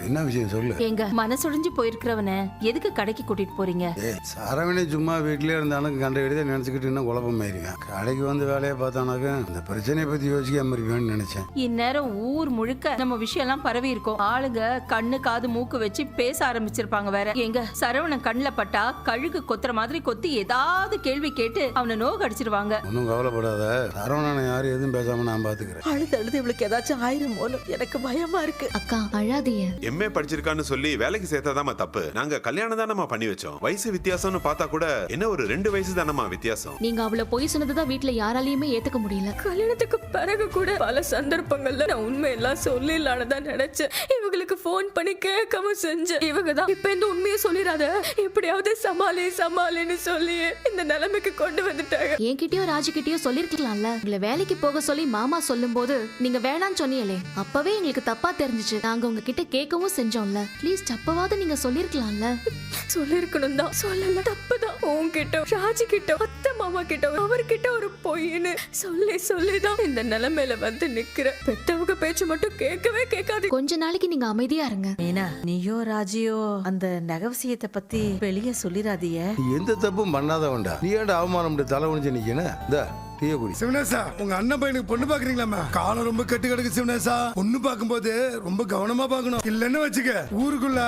என்ன விஷயம் சொல்லு. எங்க மனசுடைஞ்சு போயிருக்கிறவன எதுக்கு கடைக்கு கூட்டிட்டு போறீங்க? சரவணி சும்மா வீட்லயே இருந்தாலும் கண்ட எடுத்து நினைச்சுக்கிட்டு இன்னும் குழப்பமாயிருக்கேன். கடைக்கு வந்து வேலையை பார்த்தானாக்க இந்த பிரச்சனையை பத்தி யோசிக்காம இருப்பேன்னு நினைச்சேன். இந்நேரம் ஊர் முழுக்க நம்ம விஷயம் எல்லாம் பரவி இருக்கும். ஆளுங்க கண்ணு காது மூக்கு வச்சு பேச ஆரம்பிச்சிருப்பாங்க. வேற எங்க சரவணன் கண்ணுல பட்டா கழுகு கொத்துற மாதிரி கொத்தி ஏதாவது கேள்வி கேட்டு அவனை நோக அடிச்சிருவாங்க. ஒன்னும் கவலைப்படாத, சரவணனை யாரும் எதுவும் பேசாம நான் பாத்துக்கிறேன். அழுது இவளுக்கு ஏதாச்சும் ஆயிருமோன்னு எனக்கு பயமா இருக்கு. அக்கா அழாதீங்க. எம்ஏ படிச்சிருக்கான்னு சொல்லி வேலைக்கு சேர்த்தாதாமா தப்பு. நாங்க கல்யாணம் தானமா பண்ணி வச்சோம். வயசு வித்தியாசம்னு பார்த்தா கூட என்ன ஒரு 2 வயசு தானமா வித்தியாசம். நீங்க அவளை பொய் சொன்னதுதான் வீட்டுல யாராலையுமே ஏத்துக்க முடியல. கல்யாணத்துக்கு பிறகு கூட பல சந்தர்ப்பங்கள்ல நான் உண்மையெல்லாம் சொல்லிடலான்னு தான் நினைச்சேன். இவங்களுக்கு போன் பண்ணி கேட்கவும் செஞ்சேன். இவங்க தான் இப்ப இந்த உண்மையை சொல்லிடாத, எப்படியாவது சமாளின்னு சொல்லி இந்த நிலைமைக்கு கொண்டு வந்துட்டாங்க. என்கிட்டயோ ராஜுகிட்டயோ சொல்லிருக்கலாம்ல. உங்களை வேலைக்கு போக சொல்லி மாமா சொல்லும் போது நீங்க வேணான்னு சொன்னீங்களே, அப்பவே எங்களுக்கு தப்பா தெரிஞ்சுச்சு. நாங்க உங்ககிட்ட கேட்கவும் செஞ்சோம்ல. ப்ளீஸ் தப்பவாவது நீங்க சொல்லிருக்கலாம்ல. சொல்லிருக்கணும் தான், சொல்லல. தப்புதான். உன்கிட்ட, ராஜி கிட்ட, அத்தை மாமா கிட்ட, அவர்கிட்ட ஒரு பொய்ன்னு சொல்லிதான் இந்த நிலைமையில வந்து நிக்கிற. பெத்தவங்க பேச்சு மட்டும் கேட்கவே கேட்காது. கொஞ்ச நாளைக்கு நீங்க அமைதியா இருங்க. மீனா, நீயோ ராஜியோ அந்த நகவசியத்தை பத்தி வெளியே சொல்லிடாதீங்க. நீ எந்த தப்பும் பண்ணாதவன்டா. நீ ஏன்டா அவமானம் தலை குனிஞ்சு நிக்கணும்? இந்த சிவனேசா, உங்க அண்ணன் பையனுக்கு பொண்ணு பாக்குறீங்களா? காலம் ரொம்ப கெட்டு கிடக்கு சிவனேசா. பொண்ணு பாக்கும்போது ரொம்ப கவனமா பாக்கணும். இல்லன்னு வச்சுக்க, ஊருக்குள்ள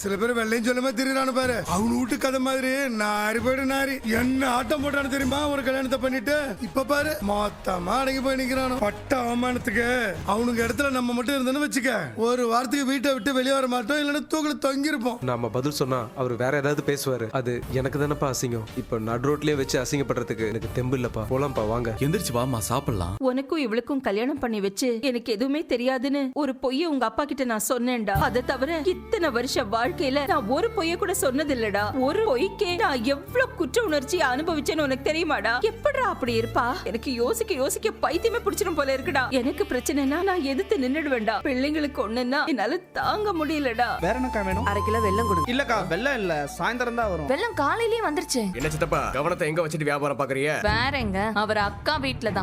சில பேர் வெள்ளையும் சொல்லாம திரிறானு பாரு. அவனு வீட்டு கதை மாதிரி நாரி போயிடு நாரி. என்ன ஆட்டம் போட்டானு தெரியுமா ஒரு கல்யாணத்தை பண்ணிட்டு? இப்ப பாரு மொத்தமா அடங்கி போய் நிக்கிறானு. பட்ட அவமானத்துக்கு அவனுக்கு இடத்துல நம்ம மட்டும் இருந்தோன்னு வச்சுக்க, ஒரு வாரத்துக்கு வீட்டை விட்டு வெளியே வர மாட்டோம். இல்லன்னா தூக்கில தொங்கி இருப்போம். நாம பதில் சொன்னா அவர் வேற ஏதாவது பேசுவாரு. அது எனக்கு தானப்பா அசிங்கம். இப்ப நடு ரோட்லயே வச்சு அசிங்கப்படுறதுக்கு எனக்கு தெம்பு இல்லப்பா. போலாம்ப்பா, வாங்க. எந்திரிச்சு வாமா, சாப்பிடலாம். உனக்கும் இவளுக்கும் கல்யாணம் பண்ணி வச்சு எனக்கு எதுவுமே தெரியாதுன்னு ஒரு பொய்ய உங்க அப்பா கிட்ட நான் சொன்னேன்டா. அதை தவிர இத்தனை வருஷ வாழ்க்கையில நான் ஒரு பொய்ய கூட சொன்னது இல்லடா. ஒரு பொய்க்கே நான் எவ்வளவு குற்ற உணர்ச்சி அனுபவிச்சேன்னு உனக்கு தெரியுமாடா? எப்படா அப்படி இருப்பா? எனக்கு யோசிக்க பைத்தியமே பிடிச்சிடும் போல இருக்குடா. எனக்கு பிரச்சனைனா நான் எதிர்த்து நின்னுடுவேன்டா. பிள்ளைங்களுக்கு ஒண்ணுன்னா என்னால தாங்க முடியலடா. வேற என்னக்கா வேணும்? 1/2 கிலோ வெல்லம் கொடு. இல்லக்கா, வெல்லம் இல்ல, சாயந்தரம் தான் வரும். வெள்ளம் காலையிலேயே வந்துருச்சு. என்ன சித்தப்பா கவனத்தை எங்க வச்சுட்டு வியாபாரம் பாக்குறீங்க? வேறங்க அவர் அக்கா வீட்டுல தான்.